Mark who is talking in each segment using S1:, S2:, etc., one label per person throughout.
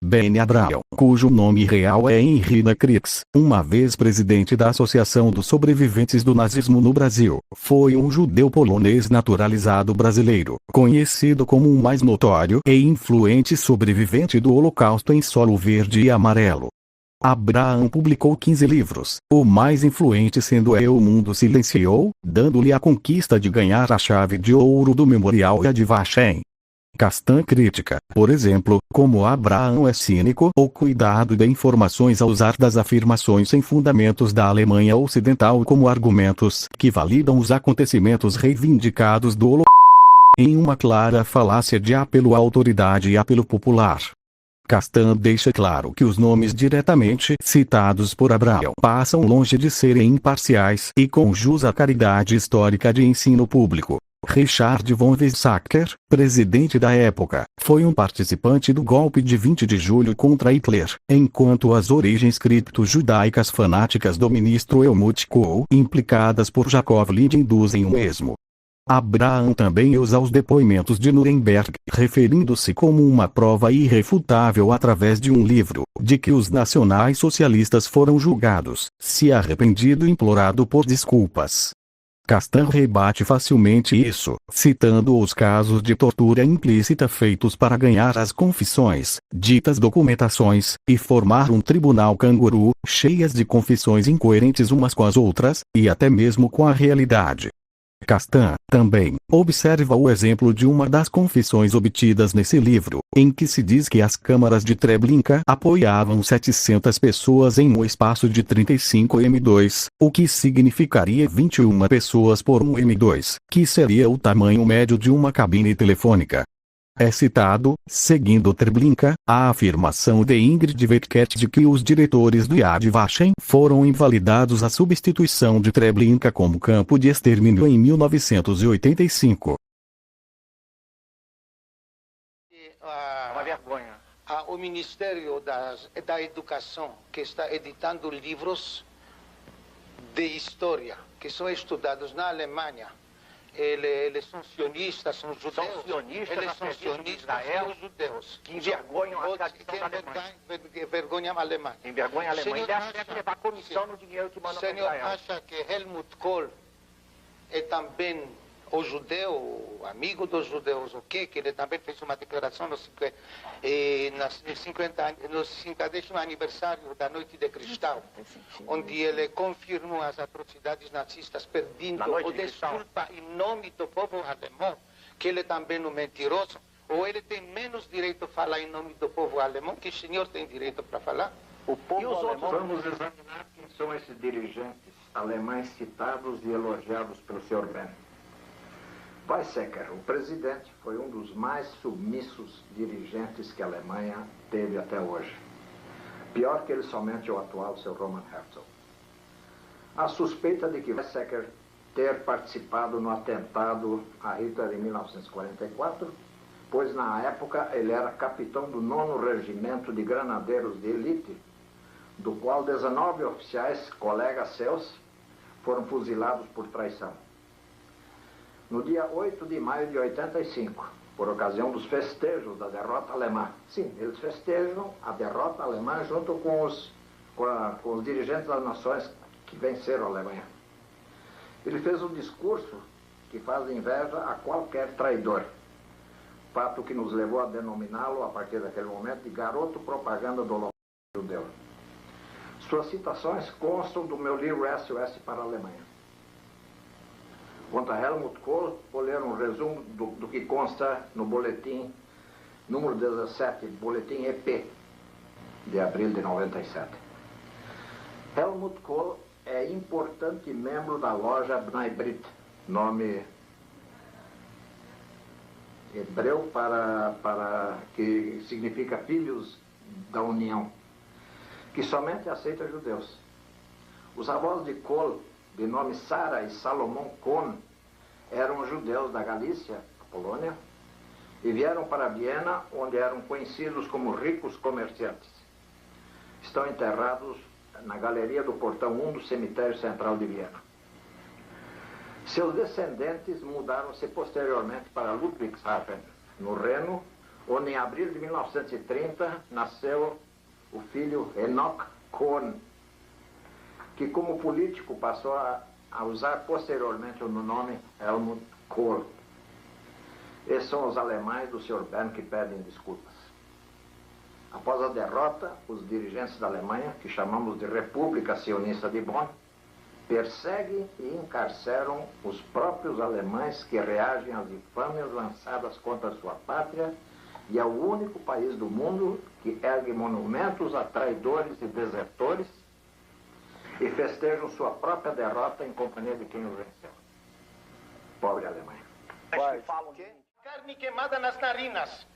S1: Ben Abraão, cujo nome real é Henry Crix, uma vez presidente da Associação dos Sobreviventes do Nazismo no Brasil, foi um judeu polonês naturalizado brasileiro, conhecido como o mais notório e influente sobrevivente do Holocausto em Solo Verde e Amarelo. Abraão publicou 15 livros, o mais influente sendo O Mundo Silenciou, dando-lhe a conquista de ganhar a chave de ouro do Memorial Yad Vashem. Castan critica, por exemplo, como Abraão é cínico ou cuidado de informações ao usar das afirmações sem fundamentos da Alemanha Ocidental como argumentos que validam os acontecimentos reivindicados do Holocausto em uma clara falácia de apelo à autoridade e apelo popular. Castan deixa claro que os nomes diretamente citados por Abraão passam longe de serem imparciais e com jus à caridade histórica de ensino público. Richard von Weizsäcker, presidente da época, foi um participante do golpe de 20 de julho contra Hitler, enquanto as origens cripto-judaicas fanáticas do ministro Helmut Kohl, implicadas por Jacob Lind, induzem o mesmo. Abraão também usa os depoimentos de Nuremberg, referindo-se como uma prova irrefutável através de um livro, de que os nacionais socialistas foram julgados, se arrependido e implorado por desculpas. Castan rebate facilmente isso, citando os casos de tortura implícita feitos para ganhar as confissões, ditas documentações, e formar um tribunal canguru, cheias de confissões incoerentes umas com as outras, e até mesmo com a realidade. Castan, também, observa o exemplo de uma das confissões obtidas nesse livro, em que se diz que as câmaras de Treblinka apoiavam 700 pessoas em um espaço de 35 m2, o que significaria 21 pessoas por um m2, que seria o tamanho médio de uma cabine telefônica. É citado, seguindo Treblinka, a afirmação de Ingrid Weckert de que os diretores do Yad Vashem foram invalidados a substituição de Treblinka como campo de extermínio em 1985.
S2: Uma vergonha. O Ministério da Educação, que está editando livros de história, que são estudados na Alemanha. Eles são sionistas, são judeus.
S3: São sionistas,
S2: eles são sionistas, são judeus.
S3: Que envergonham a tradição alemã.
S2: Envergonham a Alemanha.
S3: Envergonha a Alemanha.
S2: Senhor
S3: Deve que levar comissão no dinheiro que mandam para
S2: Senhor
S3: Israel.
S2: acha que Helmut Kohl é também o judeu, amigo dos judeus, o quê? Que ele também fez uma declaração no 50º aniversário da Noite de Cristal, onde ele confirmou as atrocidades nazistas, pedindo desculpa em nome do povo alemão, que ele também é um mentiroso, ou ele tem menos direito a falar em nome do povo alemão que o senhor tem direito para falar?
S3: O povo alemão...
S4: Vamos examinar quem são esses dirigentes alemães citados e elogiados pelo Sr. Ben. Weizsäcker, o presidente, foi um dos mais submissos dirigentes que a Alemanha teve até hoje. Pior que ele somente o atual Sr. Roman Herzog. A suspeita de que Weizsäcker ter participado no atentado a Hitler em 1944, pois na época ele era capitão do 9º Regimento de Granadeiros de Elite, do qual 19 oficiais, colegas seus, foram fuzilados por traição. No dia 8 de maio de 85, por ocasião dos festejos da derrota alemã. Sim, eles festejam a derrota alemã junto com os dirigentes das nações que venceram a Alemanha. Ele fez um discurso que faz inveja a qualquer traidor, fato que nos levou a denominá-lo, a partir daquele momento, de garoto propaganda do Holocausto judeu. Suas citações constam do meu livro SOS para a Alemanha. Quanto a Helmut Kohl, vou ler um resumo do que consta no boletim número 17, boletim EP, de abril de 97. Helmut Kohl é importante membro da loja Bnai Brit, nome hebreu que significa filhos da união, que somente aceita judeus. Os avós de Kohl, de nome Sara e Salomão Kohn, eram judeus da Galícia, Polônia, e vieram para Viena, onde eram conhecidos como ricos comerciantes. Estão enterrados na galeria do Portão 1 do Cemitério Central de Viena. Seus descendentes mudaram-se posteriormente para Ludwigshafen, no Reno, onde em abril de 1930 nasceu o filho Enoch Kohn, que como político passou a usar posteriormente o nome Helmut Kohl. Esses são os alemães do Sr. Bern que pedem desculpas. Após a derrota, os dirigentes da Alemanha, que chamamos de República Sionista de Bonn, perseguem e encarceram os próprios alemães que reagem às infâmias lançadas contra sua pátria, e é o único país do mundo que ergue monumentos a traidores e desertores e festejam sua própria derrota em companhia de quem os venceu. Pobre Alemanha.
S2: Carne queimada nas narinas.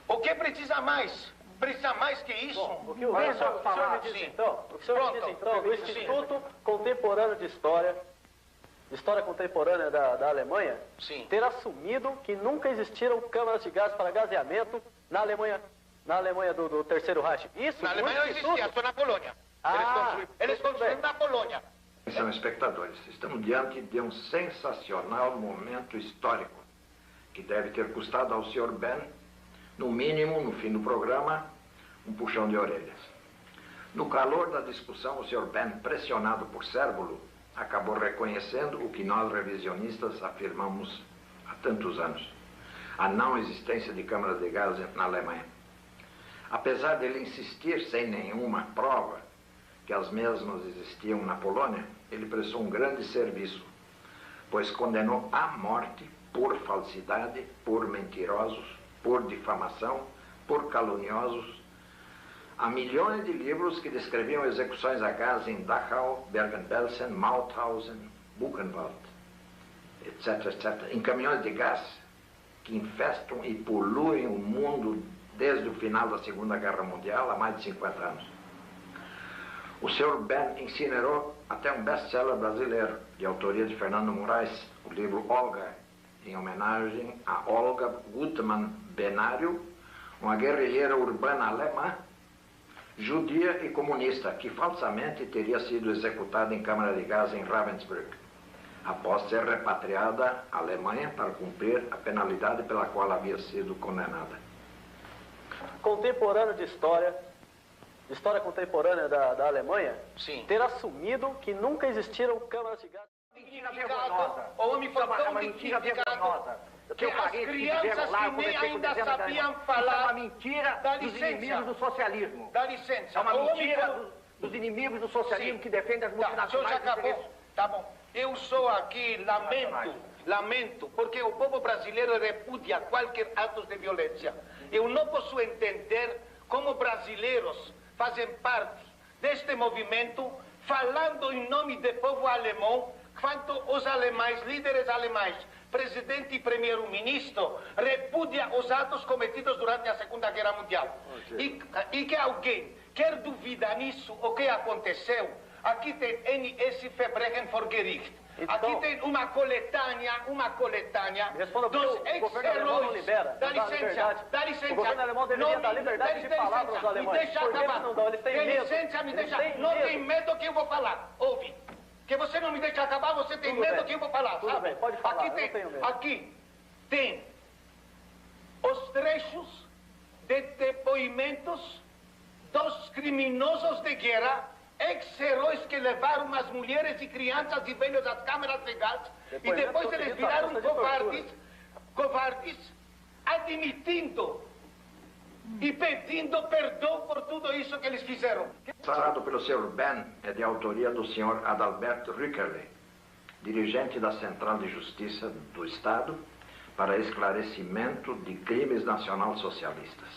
S2: O que precisa mais? Precisa mais que isso?
S5: Bom, o senhor me diz então, o Instituto Contemporâneo de História Contemporânea da Alemanha, ter assumido que nunca existiram câmaras de gás para gaseamento na Alemanha do Terceiro Reich. Isso,
S2: na Alemanha não existia, só na Polônia. Eles construíram na Polônia.
S4: São espectadores, estamos diante de um sensacional momento histórico que deve ter custado ao Sr. Bern, no mínimo, no fim do programa, um puxão de orelhas. No calor da discussão, o Sr. Bern, pressionado por Cérbulo, acabou reconhecendo o que nós revisionistas afirmamos há tantos anos: a não existência de câmaras de gás na Alemanha. Apesar dele insistir sem nenhuma prova que as mesmas existiam na Polônia, ele prestou um grande serviço, pois condenou à morte por falsidade, por mentirosos, por difamação, por caluniosos, a milhões de livros que descreviam execuções a gás em Dachau, Bergen-Belsen, Mauthausen, Buchenwald, etc., etc., em caminhões de gás que infestam e poluem o mundo desde o final da Segunda Guerra Mundial, há mais de 50 anos. O Sr. Bern incinerou até um best-seller brasileiro, de autoria de Fernando Moraes, o livro Olga, em homenagem a Olga Gutmann Benário, uma guerrilheira urbana alemã, judia e comunista, que falsamente teria sido executada em câmara de gás em Ravensbrück, após ser repatriada à Alemanha para cumprir a penalidade pela qual havia sido condenada.
S5: Contemporâneo de História Contemporânea da Alemanha, ter assumido que nunca existiram câmaras de gás.
S3: Mentira vergonhosa.
S2: O homem foi tão
S3: uma mentira
S2: dignificado
S3: vergonhosa.
S2: que as crianças que nem ainda sabiam falar.
S3: É uma mentira dos inimigos do socialismo.
S2: Dá licença.
S3: É uma mentira dos inimigos do socialismo que defendem as multinacionais.
S2: O senhor já acabou? Tá bom. Eu sou aqui, lamento, porque o povo brasileiro repudia qualquer ato de violência. Eu não posso entender como brasileiros fazem parte deste movimento, falando em nome do povo alemão, quanto os alemães, líderes alemães, presidente e primeiro-ministro, repudia os atos cometidos durante a Segunda Guerra Mundial. E que alguém quer duvidar nisso, o que aconteceu, aqui tem NS Verbrechen vor Gericht.
S5: Então,
S2: aqui tem uma coletânea dos ex-heróis. Dá licença.
S5: O governo alemão deveria dar liberdade de palavra aos alemães.
S2: Me deixa acabar.
S5: Não dão? Eles têm medo.
S2: Licença, me deixa. Não tem medo que eu vou falar. Ouve. Que você não me deixa acabar, você tem medo que eu vou falar,
S5: Tudo
S2: sabe?
S5: bem, pode falar, eu não tenho medo.
S2: Aqui tem os trechos de depoimentos dos criminosos de guerra, ex-heróis que levaram as mulheres e crianças e velhos às câmaras de gás, e depois eles viraram covardes, admitindo e pedindo perdão por tudo isso que eles fizeram.
S4: Tratado pelo Sr. Bern é de autoria do Sr. Adalberto Rückerle, dirigente da Central de Justiça do Estado para esclarecimento de crimes nacional-socialistas.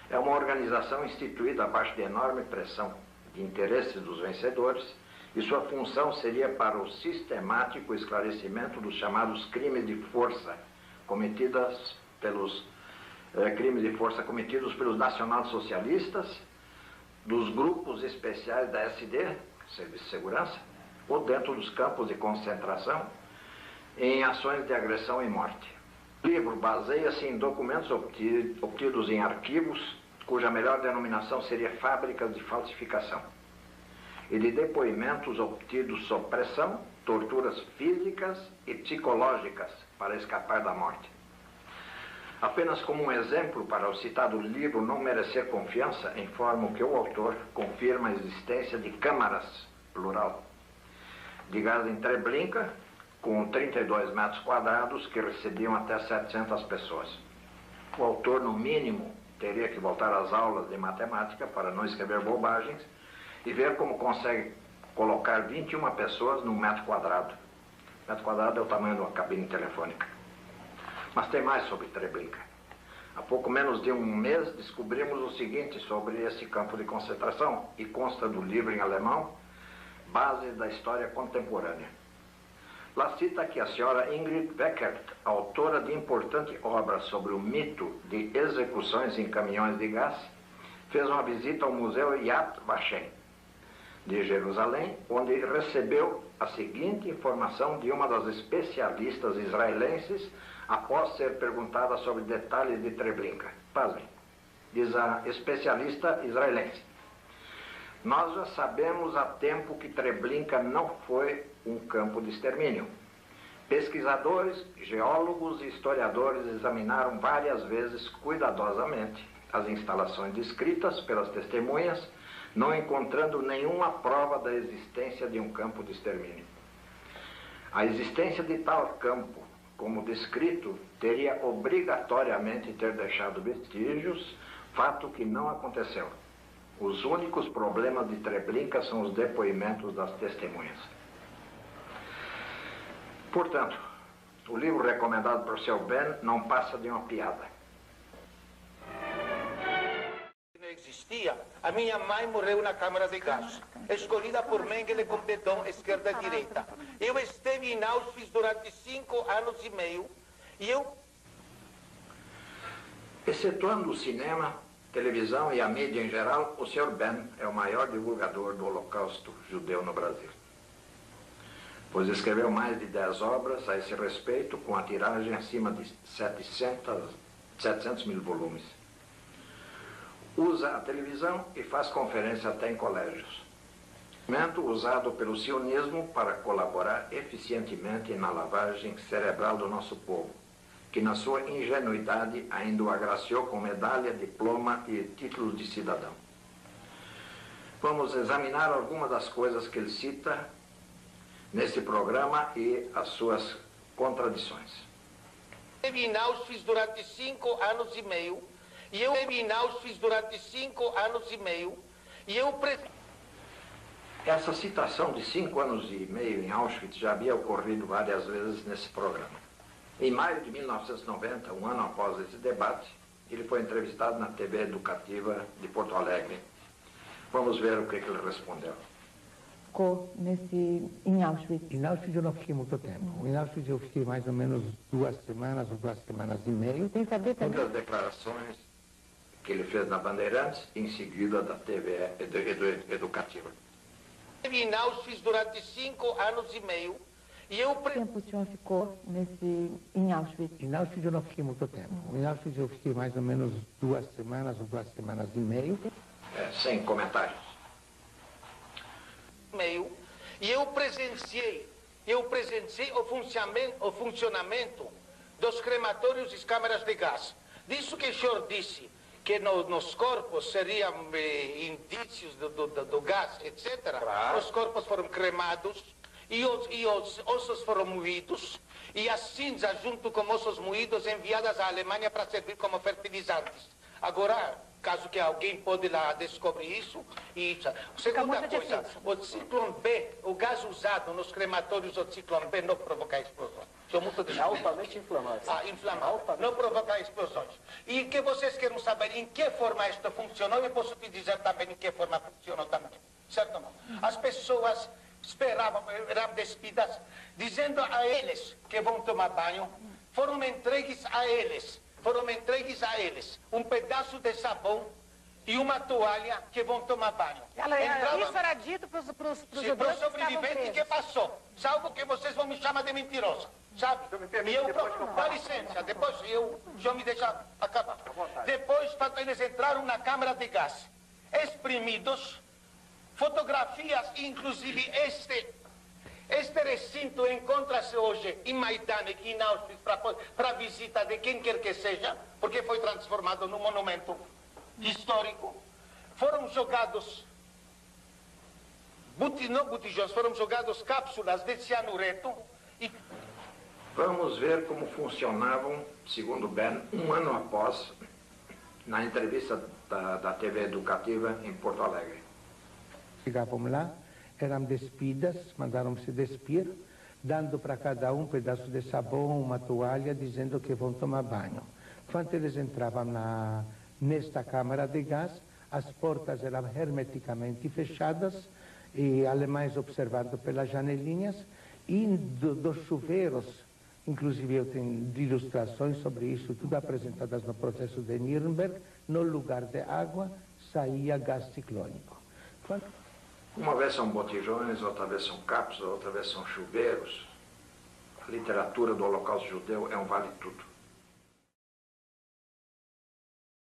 S4: É uma organização instituída abaixo de enorme pressão de interesses dos vencedores, e sua função seria para o sistemático esclarecimento dos chamados crimes de força cometidos pelos nacional-socialistas, dos grupos especiais da SD, Serviço de Segurança, ou dentro dos campos de concentração, em ações de agressão e morte. O livro baseia-se em documentos obtidos em arquivos, cuja melhor denominação seria fábricas de falsificação, e de depoimentos obtidos sob pressão, torturas físicas e psicológicas para escapar da morte. Apenas como um exemplo para o citado livro não merecer confiança, informo que o autor confirma a existência de câmaras, plural, de gás em Treblinka, com 32 metros quadrados, que recebiam até 700 pessoas. O autor, no mínimo, teria que voltar às aulas de matemática para não escrever bobagens e ver como consegue colocar 21 pessoas num metro quadrado. Metro quadrado é o tamanho de uma cabine telefônica. Mas tem mais sobre Treblinka. Há pouco menos de um mês descobrimos o seguinte sobre esse campo de concentração, e consta do livro em alemão, Base da História Contemporânea. Lá cita que a senhora Ingrid Beckert, autora de importante obra sobre o mito de execuções em caminhões de gás, fez uma visita ao Museu Yad Vashem de Jerusalém, onde recebeu a seguinte informação de uma das especialistas israelenses após ser perguntada sobre detalhes de Treblinka. Pasmem, diz a especialista israelense: nós já sabemos há tempo que Treblinka não foi um campo de extermínio. Pesquisadores, geólogos e historiadores examinaram várias vezes cuidadosamente as instalações descritas pelas testemunhas, não encontrando nenhuma prova da existência de um campo de extermínio. A existência de tal campo, como descrito, teria obrigatoriamente ter deixado vestígios, fato que não aconteceu. Os únicos problemas de Treblinka são os depoimentos das testemunhas. Portanto, o livro recomendado por Sr. Ben não passa de uma piada.
S2: Não existia. A minha mãe morreu na câmara de gás, escolhida por Mengele com dedão esquerda e direita. Eu estive em Auschwitz durante 5 anos e meio e eu...
S4: Excetuando o cinema, televisão e a mídia em geral, o Sr. Ben é o maior divulgador do Holocausto judeu no Brasil, pois escreveu mais de 10 obras a esse respeito, com a tiragem acima de 700 mil volumes. Usa a televisão e faz conferência até em colégios. Instrumento usado pelo sionismo para colaborar eficientemente na lavagem cerebral do nosso povo, que na sua ingenuidade ainda o agraciou com medalha, diploma e títulos de cidadão. Vamos examinar algumas das coisas que ele cita nesse programa e as suas contradições.
S2: Estive em Auschwitz durante 5 anos e meio e eu estive em Auschwitz durante 5 anos e meio e eu...
S4: Essa citação de 5 anos e meio em Auschwitz já havia ocorrido várias vezes nesse programa. Em maio de 1990, um ano após esse debate, ele foi entrevistado na TV Educativa de Porto Alegre. Vamos ver o que ele respondeu.
S6: Ficou em Auschwitz?
S7: Em Auschwitz eu não fiquei muito tempo. Em Auschwitz eu fiquei mais ou menos 2 semanas ou 2 semanas e meia.
S6: Sem saber também.
S4: Muitas declarações que ele fez na Bandeirantes, em seguida da TV Educativa.
S2: Estive em Auschwitz durante 5 anos e meio e eu...
S6: Quanto tempo o senhor ficou em Auschwitz?
S7: Em Auschwitz eu não fiquei muito tempo. Em Auschwitz eu fiquei mais ou menos 2 semanas ou 2 semanas e meia.
S4: Sem comentários.
S2: E eu presenciei o funcionamento dos crematórios e câmaras de gás. Disso que o senhor disse, que nos corpos seriam indícios do gás, etc. Claro. Os corpos foram cremados e os ossos foram moídos e as cinzas, junto com ossos moídos, enviadas à Alemanha para servir como fertilizantes. Agora, caso que alguém pode lá descobrir isso. E segunda coisa, o ciclone B, o gás usado nos crematórios, o ciclone B não provoca explosões. Sou muito
S5: altamente inflamado.
S2: Inflamado. Não provoca explosões. E que vocês querem saber em que forma isto funcionou, eu posso te dizer também em que forma funcionou também. Certo ou não? As pessoas esperavam, eram despidas, dizendo a eles que vão tomar banho, foram entregues a eles um pedaço de sabão e uma toalha que vão tomar banho.
S8: Isso era dito para os
S2: sobreviventes que passou. Salvo que vocês vão me chamar de mentirosa, sabe? E eu, dá licença, depois eu me deixa acabar. Depois, quando eles entraram na câmara de gás, exprimidos, fotografias, inclusive Este recinto encontra-se hoje em Maidan, aqui em Auschwitz, para visita de quem quer que seja, porque foi transformado num monumento histórico. Foram jogados, não botijões, foram jogados cápsulas de cianureto e...
S4: Vamos ver como funcionavam, segundo Ben, um ano após, na entrevista da TV Educativa em Porto Alegre.
S7: Chegavam lá, eram despidas, mandaram-se despir, dando para cada um pedaço de sabão, uma toalha, dizendo que vão tomar banho. Quando eles entravam nesta câmara de gás, as portas eram hermeticamente fechadas, e alemães observando pelas janelinhas, e dos chuveiros, inclusive eu tenho ilustrações sobre isso, tudo apresentadas no processo de Nuremberg, no lugar de água saía gás ciclônico.
S4: Uma vez são botijões, outra vez são cápsulas, outra vez são chuveiros. A literatura do Holocausto Judeu é um vale-tudo.